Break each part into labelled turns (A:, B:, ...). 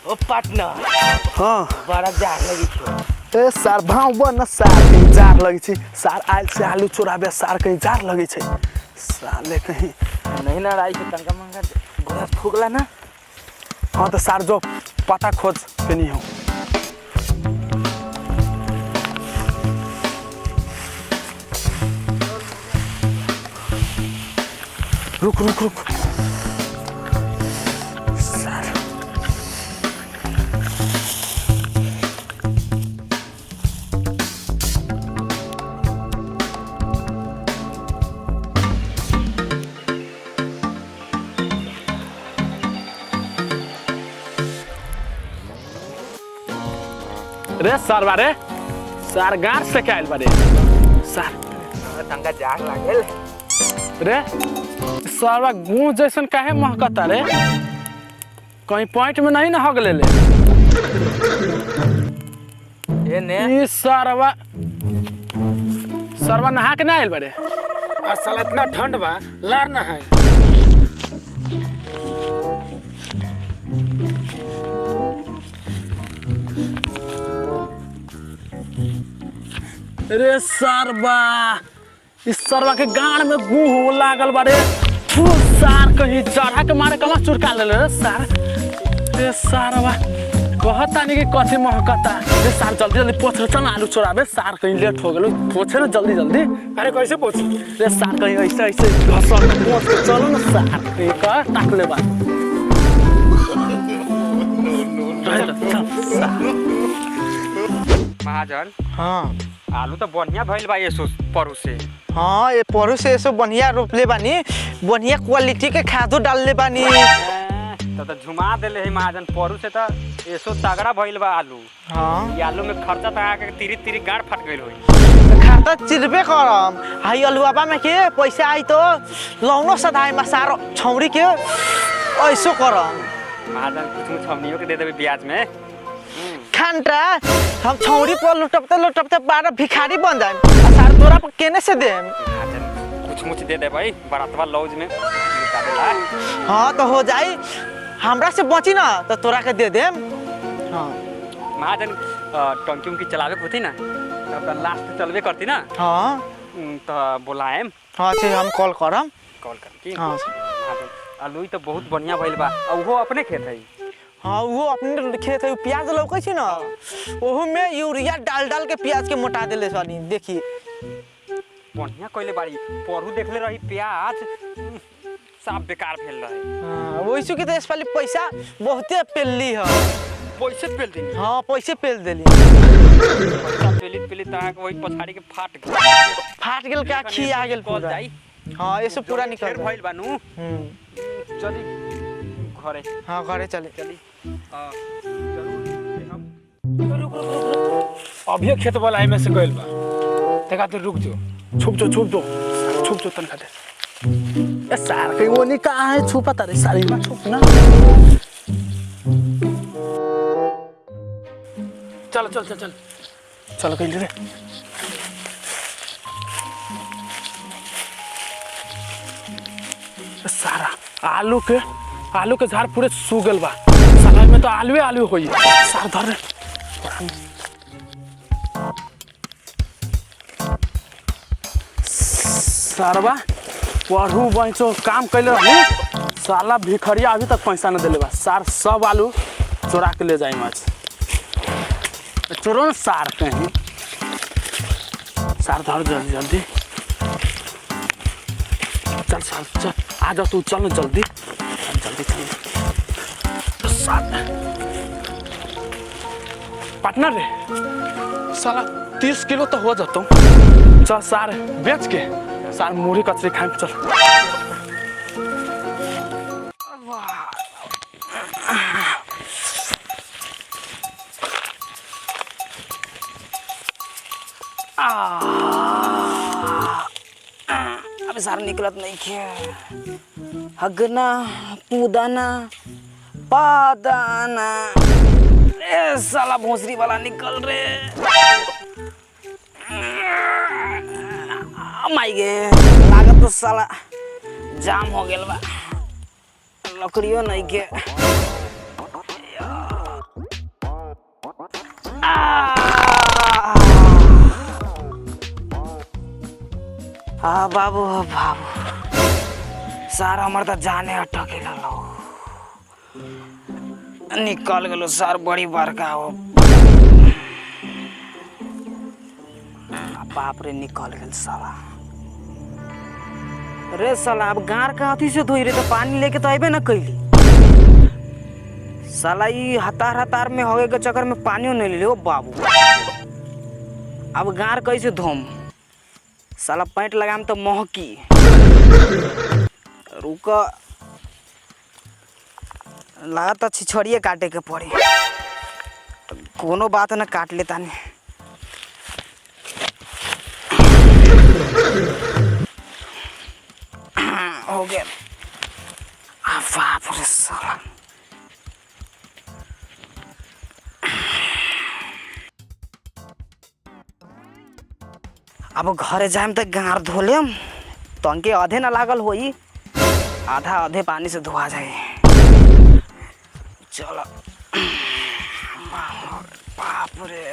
A: ओ partner
B: हाँ
A: बड़ा jar लगी छो
B: ए सार भाव बन सार कहीं जार लगी छी सार आयल से आलू चोराबे सार कहीं जार लगी छै साले कहीं
A: नहीं ना राई के तंगा मंगा गोरस फूकला ना।
B: हाँ तो सार जो पता खोज के नहीं हो रुक रुक रुक सार रे सार बारे सार गार से क्या बारे सार
A: तंगा जार लागल
B: रे सारा गूं जैसन काहे महकता रे कहीं पॉइंट में नहीं ना हग ले
A: ए ने
B: ई सरवा सरवा नहा के ना आइल बारे
C: और साला इतना ठंड बा लार ना है।
B: रे सरवा इस सरवा के गाड़ में गू हो लागल बारे तू सार कहीं चढ़ा के मारे कमा चुरका ले रे सार रे सरवा कहता नहीं कि कथी महकता रे सार जल्दी जल्दी पोछ चल आलू चोराबे सार कहीं लेट हो गेलो पोछे ना जल्दी जल्दी
C: अरे कैसे पोछी
B: रे सार कहीं ऐसे ऐसे घसर पोछ के चलो ना सार कहीं का ताक ले बा
A: महाजन
D: हाँ
A: आलू तो बढ़िया भइल बा ये परू से।
D: हाँ ये परू से ऐसे बढ़िया रोपले बानी बढ़िया क्वालिटी के खादो डालले बानी।
A: तो झुमा देले है महाजन परू से तो ऐसो तगड़ा भइल बा आलू।
D: हाँ
A: ये आलू में खर्चा तो आके तिरी तिरी गाड़ फट गइल होई।
D: खाता चिरबे करम हाई अलुआबा में के पैसा आई तो लौनो सदाई मसारो छौरी के ऐसो करम
A: महाजन कुछ छमनियों के दे देबे ब्याज में
D: खानटा हम छौरी पर लुटपते लुटपते बारह भिखारी बन जाए सार तोरा पर केने से देम
A: महाजन कुछ मुछ दे दे भाई बरातवा लॉज में लुटा देला।
D: हाँ तो हो जाई हमरा से बची ना तो तोरा के दे देम। हाँ
A: महाजन टंकी उनकी चलावे को होती ना तब तो लास्ट चलवे करती ना
D: हाँ
A: तो बुलाएम
D: हाँ ठीक हम कॉल करम
A: कॉल करके।
D: हाँ
A: महाजन आलू तो बहुत बढ़िया भइल बा और वो अपने खेत है।
D: हाँ वो अपने खेत है प्याज लौकै छी ना ओहू में यूरिया डाल डाल के प्याज के मोटा देले सानी देखी
A: बढ़िया कइले बाड़ी परू देखले रही प्याज साफ बेकार भेल रहे।
D: हाँ वैसु के तो इस वाली पैसा बहुते पेलली है
A: पैसे पेल दी
D: हाँ पैसे पेल देली
A: पैसा पेली पेली ता वही पछाड़ी के फाट
D: गेल का खिया गेल
A: कॉल
D: पूरा
A: जाई।
D: हाँ ऐसे पूरा निकल
A: फेर भइल बानू चली घरे
D: हाँ घरे चले
A: चली
C: अभी खेत वाला में से गइल बा तका तो रुक जो
B: छुप जो तन खाते ए सार कहीं वो नहीं कहाँ है छुपा तारे सारी में छुप ना
C: चल चल चल चल
B: चल कहीं रे सारा आलू के झाड़ पूरे सूगल बा साला में तो आलू होई सार धर सारवा पढ़ू बंचो काम कैले रही साला भिखरिया अभी तक पैसा न दिले बा सार सब आलू चोरा के ले जाए मच चोरो न सार कहीं सार धर जल्दी जल्दी चल चल चल आ जा तू चल न जल्दी जल्दी चल सार पार्टनर रे साला 30 किलो तो हो जाता चल सार बेच के सार मुड़ी कचरी खाए चल
A: अबे सार निकलत नहीं खे हगना कूदना पादाना ए साला भोसरी वाला निकल रे माई गे लागत तो साला जाम हो गेल बा लकड़ियों नहीं के
E: हाँ बाबू सार हमार तो जाने अटके लो निकल गलो सार बड़ी बड़का हो बाप रे निकल गल साला रे साला अब गार का हाथी से धोई रे तो पानी लेके तो अबे न कैली साला ई हतार हतार में होगे के चक्कर में पानियो नहीं ले बाबू अब गार कैसे धोम साला पैंट लगाम तो महकी रुक लगा तो छिछड़िए काटे के पड़े कोनो बात न काट लेता ने हो गया बाप रे साला अब घरे जाए तो गार धो लेम तंके आधे ना लागल होई आधा आधे पानी से धोआ जाए चलो बाप रे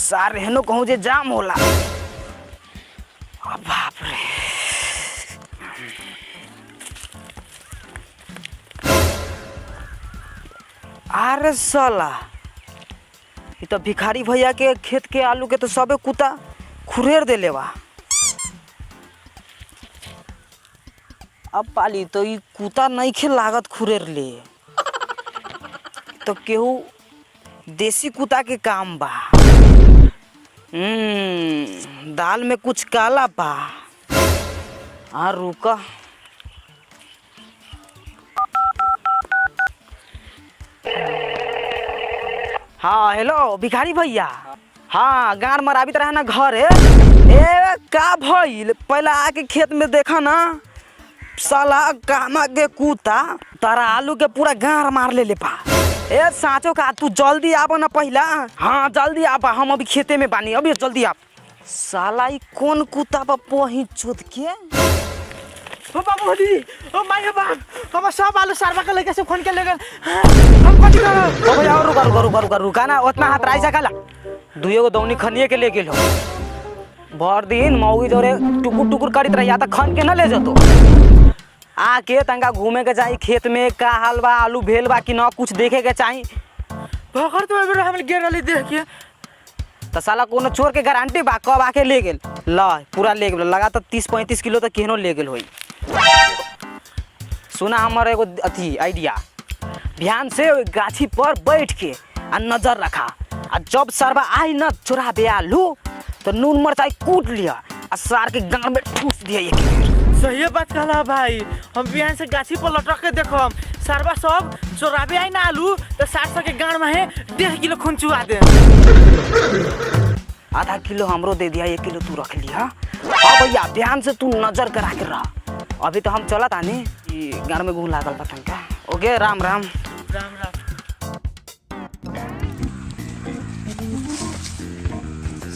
E: सार हेनो कहूँ जे जाम होला बाप रे अरे साला ये तो भिखारी भैया के खेत के आलू के तो सबे कुत्ता खुरेर दे लेवा अब पाली तो ये कुत्ता नहीं खे लागत खुरेर ले तो केहू देसी कुत्ता के काम बा दाल में कुछ काला बा हाँ रुका हाँ हेलो भिखारी भैया हाँ गार मराबित रहे ना घर ए का भइल पहला आके खेत में देखा ना साला कामा के कुत्ता तारा आलू के पूरा गार मार ले पा ए साँचो का तू जल्दी आबो ना पहला हाँ जल्दी आबा हम अभी खेते में बानी अभी जल्दी आप साला ई कौन कुत्ता पर पहुँच चुद के
D: ओ बाबू दीदी ओ माय बाप हम सब आलू सारवा के लेके से खोन के ले गए हम कथि कर
E: ओ भैया रुका ना उतना हाथ राई सकाला दुइयो गो दौनी खनिए के ले गेल हो भर दिन मौगी जोरे टुकुर टुकुर करित रहिया त खन के न ले जतो आके तंगा घूमे के जाई खेत में का हाल बा आलू भेल बा कि न कुछ देखे के चाही
D: भगर तो एबे हम गिर रही देख के
E: त साला कोनो चोर के गारंटी बा कब आके ले गेल ल पूरा ले गेल लगा तो 30-35 किलो तक केहनो ले गेल होई सुना हमारा एगो अथी आइडिया ध्यान से गाछी पर बैठ के आ नजर रखा आ जब सरवा आई न चोराबे आलू तो नून मरचाई कूट लिया आ सार के गांव में ठूस दिया एक
D: सही बात कहला भाई हम बिहान से गाछी पर लटक के देखम सरवा सब चोराबे आई ना आलू तो 60 के गांड में है 1.5 किलो खून चुआ दे
E: आधा किलो हमरो दे दिया 1 किलो तू रख लिया अब भैया ध्यान से तू नजर करा के रह अभी तो हम चलत आनी गांव में घूम लागल पतंग का ओके राम राम
D: राम राम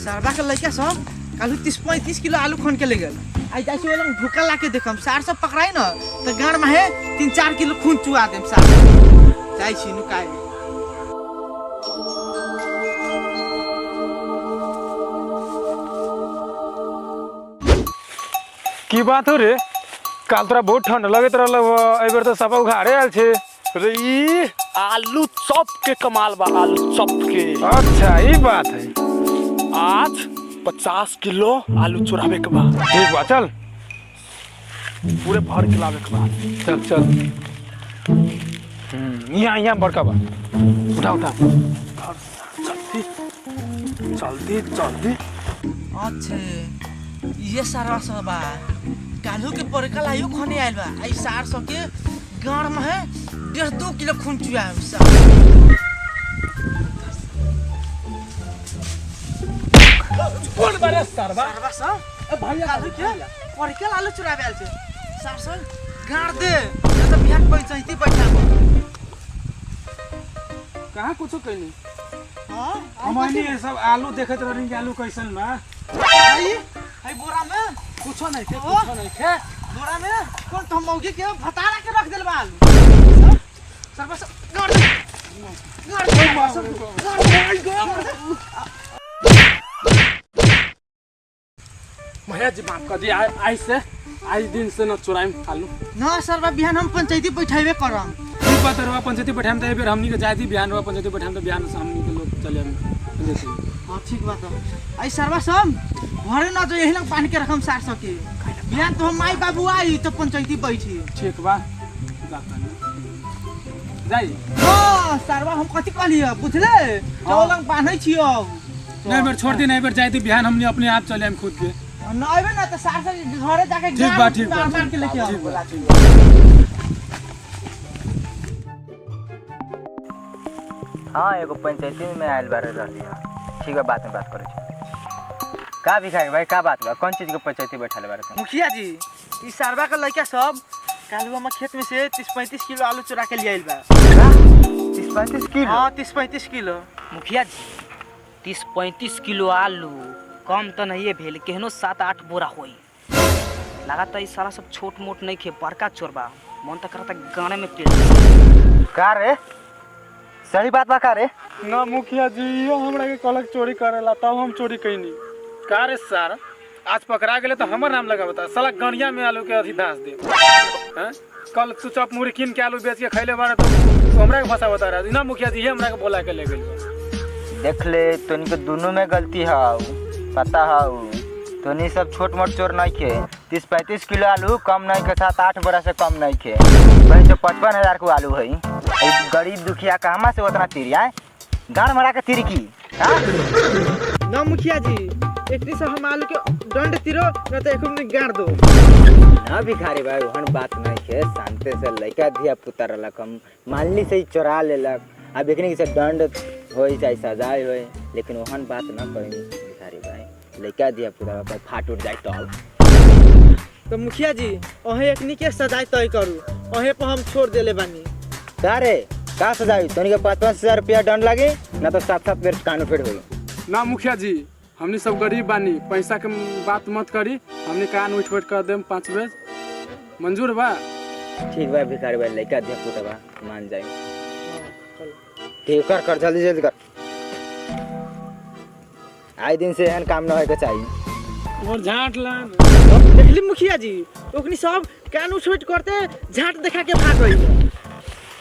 D: सरवा के लइका सब कालू 30-35 किलो आलू खोन के ले गेल आई जाई से लोग भूखा लाके देखम सार सब पकड़ाई न तो गांड में है 3-4 किलो खून चुआ देम सार जाई छी नुकाई
C: की बात हो रे काल तोरा बहुत ठंड लगत रहल एबर तो सब उघारे आयल छे रे ई
B: आलू चॉप के कमाल बा आलू चॉप के
C: अच्छा ई बात है
B: आज 50 किलो आलू चुरावे के बा
C: ठीक बा चल
B: पूरे भर के लावे के बा
C: चल चल यहाँ बड़का बा उठा उठा
B: जल्दी जल्दी
D: अच्छे ये सारा सब बा कालू के परकल आयो खने आइल बा आई सार सब के गांड में है 1.5-2 किलो खून चुआ है सब
B: बोल बारे सरवा
D: सरवा सब भैया कालू के परकल आलू चुरावे आइल छे सार सब गांड दे न तो बिहान पैंचती पैसा
C: कहाँ कुछ कहनी
D: हां
C: हमनी ये सब आलू देखत रहनी कि आलू कैसन बा
D: भाई भाई बोरा में
C: कुछो नहीं थे कुछो नहीं थे
D: बोरा में कौन तो मौगी के भतारा के रख देल बा आलू सरवा सब गांड दे गांड दे
B: भैया जी माफ कर दी आई से आई दिन से न चोराइम आलू
D: ना सरवा बिहान हम पंचायती बैठाबे करम
C: ठीक बात है पंचायती बैठाम तो फिर हमनी के जाती बिहान हुआ पंचायती बैठाम तो बिहान से हमनी के लोग चले
D: हाँ ठीक बात है आई सरवा सब घरे ना जो यही लग पानी के रखम सार सके बिहान तो हम माई बाबू आई तो पंचायती बैठी
B: ठीक बा जाई
D: हाँ सरवा हम कथी कहलिए बुझले तो लग बांधै छियो
C: नहीं बेर छोड़ दी नहीं बेर जाती बिहान हमनी अपने आप चले हम खुद के
D: ना आइबे ना तो सार से घरे जाके
C: ठीक बा ठीक बा
D: मार के लेके आओ
C: ठीक बा
F: हाँ एगो पंचायती में आयल बारे रहती है ठीक है बात में बात करे का भिखारी भाई का बात बा कौन चीज के पंचायती बैठल बारे थे
D: मुखिया जी ई सरवा के लड़का सब कालू हम खेत में से 30-35 किलो आलू चुरा के ले आइल बा
F: 30-35 किलो
D: हाँ 30-35 किलो
E: मुखिया जी 30-35 किलो आलू कम तो नहीं भेल केहनो 7-8 बोरा होई लगाता ई सारा सब छोट मोट नहीं खे बड़का चोरबा मन तो करता गाने में पेड़
F: का रे सही बात बा का रे
C: ना मुखिया जी यो हमरा के कलक चोरी करेला तब हम चोरी कइनी का रे सर आज पकड़ा गेले तो हमर नाम लगा बता साला गणिया में आलू के अथी दास दे हैं कल तू चप मुड़ी किन के आलू बेच के खैले बारे तो हमरा के फंसा बता रहा ना मुखिया जी ये हमरा के बोला के ले गेल
F: देख ले तोनी के दोनों में गलती है पता है तोनी सब छोट मोट चोर नहीं खे 30-35 किलो आलू कम नहीं के 7-8 बोरा से कम नहीं खे वही तो 55,000 को आलू है गरीब दुखिया कहवा से उतना तीरी है गाड़ मरा के तीरी की
D: ना मुखिया जी इतनी से हम आलू के दंड तीरो न तो एक में गाड़ दो
F: ना भिखारी भाई वहन बात नहीं है शांति से लड़का दिया पुता रलक हम मालनी से ही चोरा लेलक अब एकनी से दंड होई चाहे सजा होई लेकिन वहन बात ना करें भिखारी भाई लड़का दिया पुता पर फाट उठ जाए
D: तो मुखिया जी ओहे एकनी के सजाए तय करू ओहे पर हम छोड़ देले बानी
F: का रे का सजाई तोनी के 5-5 रुपया दंड लगे ना तो 7-7 बेर कान फेड़ होई
B: ना मुखिया जी हमनी सब गरीब बानी पैसा के बात मत करी हमनी कान उठ कर देम 5 बेर मंजूर बा
F: ठीक बा भिखारी भाई लड़का दिया पुता बा मान जाए ठीक कर जल्दी जल्दी कर आए दिन से एहन काम ना होए के चाहिए
B: और झाट लान
D: देखली मुखिया जी ओकनी सब कान उछोट करते झाट देखा के भाग गई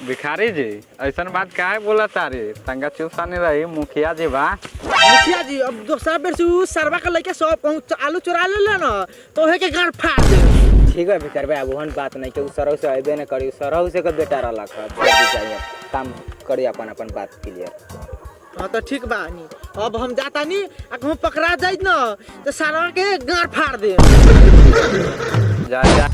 A: भिखारी जी ऐसा बात काहे बोला तारे तंगा चुपसा नहीं रही मुखिया जी बा
D: मुखिया जी अब दोसरा बेर से उ सरवा के लइका सब आलू चुरा ले ना तो ओहे के गाड़ फाड़ दे
F: ठीक है भिखारी भाई अब वहन बात नहीं के सरहु से अबे न करी सरहु से के बेटा रहलक चाहिए काम करी अपन बात क्लियर
D: हाँ तो ठीक बा नी अब हम जाता नी आ कहूँ पकड़ा जाइत ना तो सरवा के गाड़ फाड़ दे
A: जा जा